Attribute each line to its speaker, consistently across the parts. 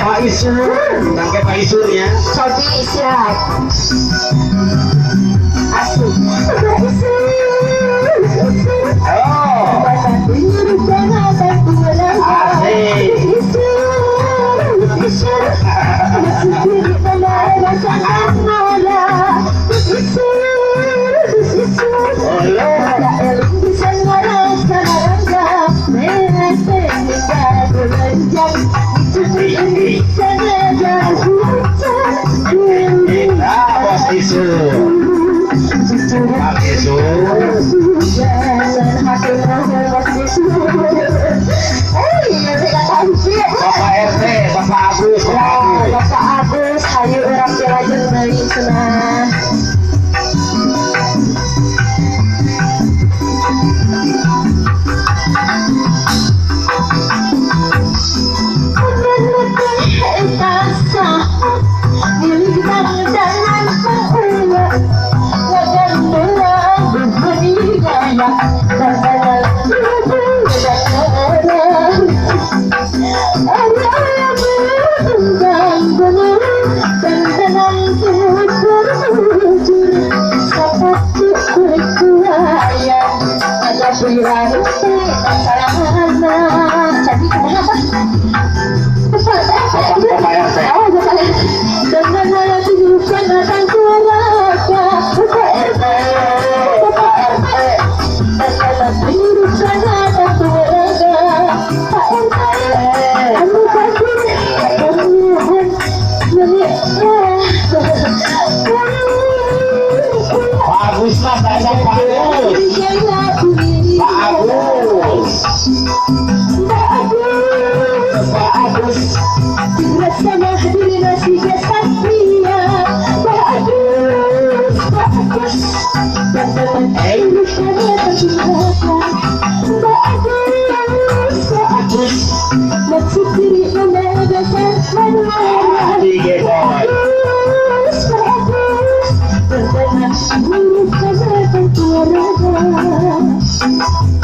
Speaker 1: Pak Isur, tangke Pak Isur ya.
Speaker 2: Sobi istirahat. Asik. Pak Isur.
Speaker 1: Oh. Bos Isur. Pak Isur. Bapak RT, Bapak Agus,
Speaker 2: Bapak Agus, hayu orang jelajah dari sana.
Speaker 1: Baguslah saya bagus. Pak Agus. Pak Agus.
Speaker 2: Bersama hadirin nasihat satria. Pak Agus, Pak Agus. Dan teman Indonesia terciptakan. Pak Agus, Pak Agus. Maksud diri menegakkan manusia.
Speaker 1: Tiga boy.
Speaker 2: Pak Agus. Dan teman buruk kesehatan keluarga.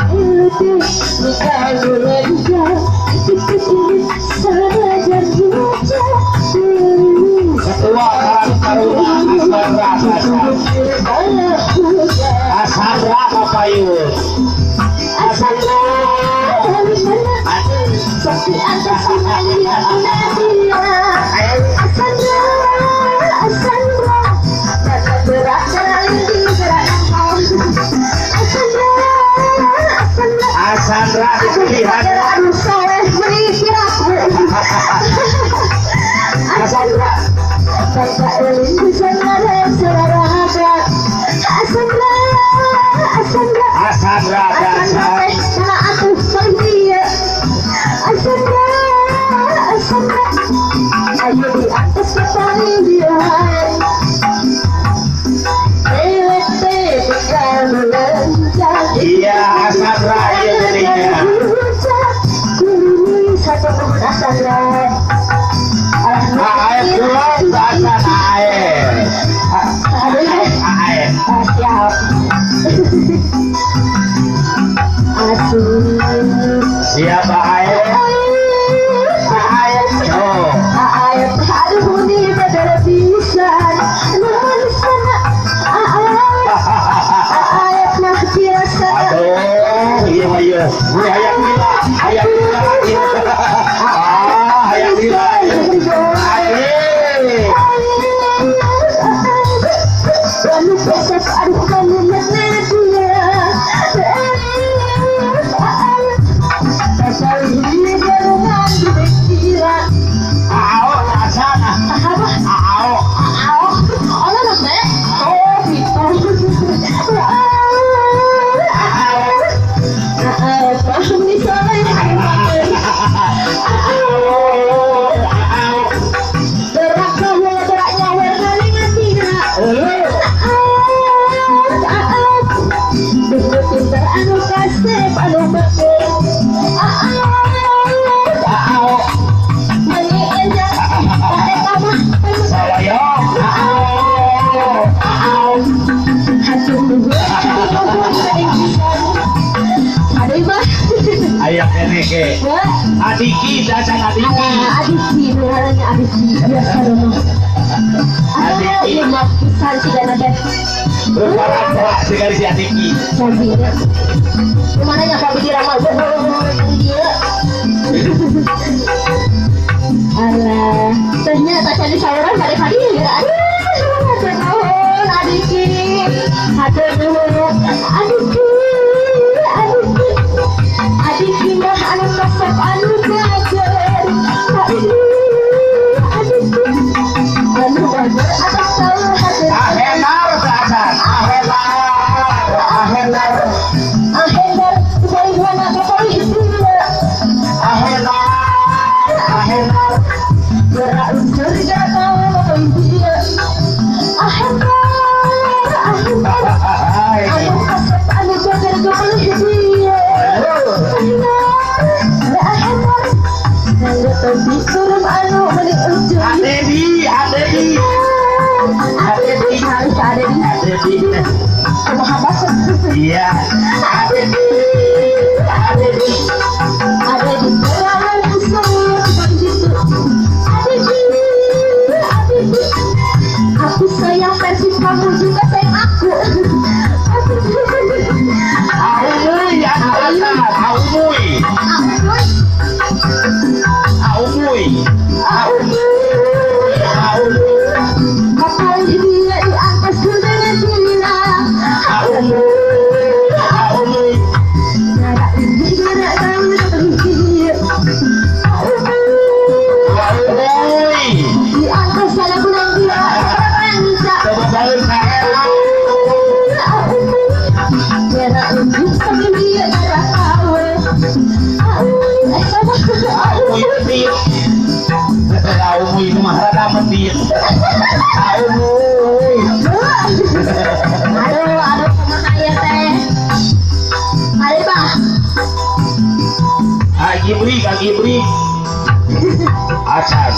Speaker 2: Lebih bukan berbeda.
Speaker 1: Ketua Karang Taruna Asandra Papayus.
Speaker 2: Asandra seperti atas Nadia Asandra kata berat dari gerak
Speaker 1: Asandra dipilihan.
Speaker 2: Asandra Bapak Elin bisa ngarep selera habat. Asandra
Speaker 1: dasar.
Speaker 2: Sama aku pergi. Asandra ayo di atas kepala dia. Lewete bukan meloncat.
Speaker 1: Iya, Asandra iya jadinya.
Speaker 2: Satu Asandra.
Speaker 1: Air keluar, bahasa air. Air.
Speaker 2: Siap. Asik.
Speaker 1: Siapa air? Air. Oh.
Speaker 2: Air. Aduh ini benar bisa. Nulis sana. Air nah biasa.
Speaker 1: Aduh, iya. Ini ayam gila. Ayam gila.
Speaker 2: Lalu besok aduh kamu menedia. Pasal ini dengan pikiran.
Speaker 1: Sana.
Speaker 2: Ono namanya. Oh gitu.
Speaker 1: Ini ke adiki dasan adiki.
Speaker 2: Adiksi, mengalami adiksi biasa dulu. Ada lima pisan sih dan ada
Speaker 1: Berparah sekali si adiki.
Speaker 2: mobilnya. Gimana ya Pak Bidi Ramal? Dia. Alah, tehnya tak jadi sayuran kali-kali ya. Aduh, tahun adiksi, aduh, adiksi, adiksi, adiksi mah anak kasep anu belajar, adiksi, adiksi, anu belajar atas tahu hadir.
Speaker 1: Ahenar dasan, ahenar.
Speaker 2: Akhirnya bagaimana kau istrinya?
Speaker 1: Ahenar.
Speaker 2: Gerak surga kau dia. Akhirnya. Anu kasep anu belajar kau dia. Nggak tahu turun anu balik ujung.
Speaker 1: Adedi.
Speaker 2: Harus ada di rumah bahasa.
Speaker 1: Iya.
Speaker 2: Ada di perangan usaha begitu. Aku sayang versi kamu juga sayang aku.
Speaker 1: Aumui dasan, aumui.
Speaker 2: Kapal dia di atas dengan cinta.
Speaker 1: Aumui.
Speaker 2: Nada ini nada kamu terhenti.
Speaker 1: Aumui.
Speaker 2: Di atas sana gunung dia terpanca.
Speaker 1: Kebetulan saya
Speaker 2: Nada ini tapi dia nada tahu.
Speaker 1: Aumui itu mah rada mendir. Aumui.
Speaker 2: Aduh, kumaha teh. Mari Pak.
Speaker 1: Kak Gibri. Acan.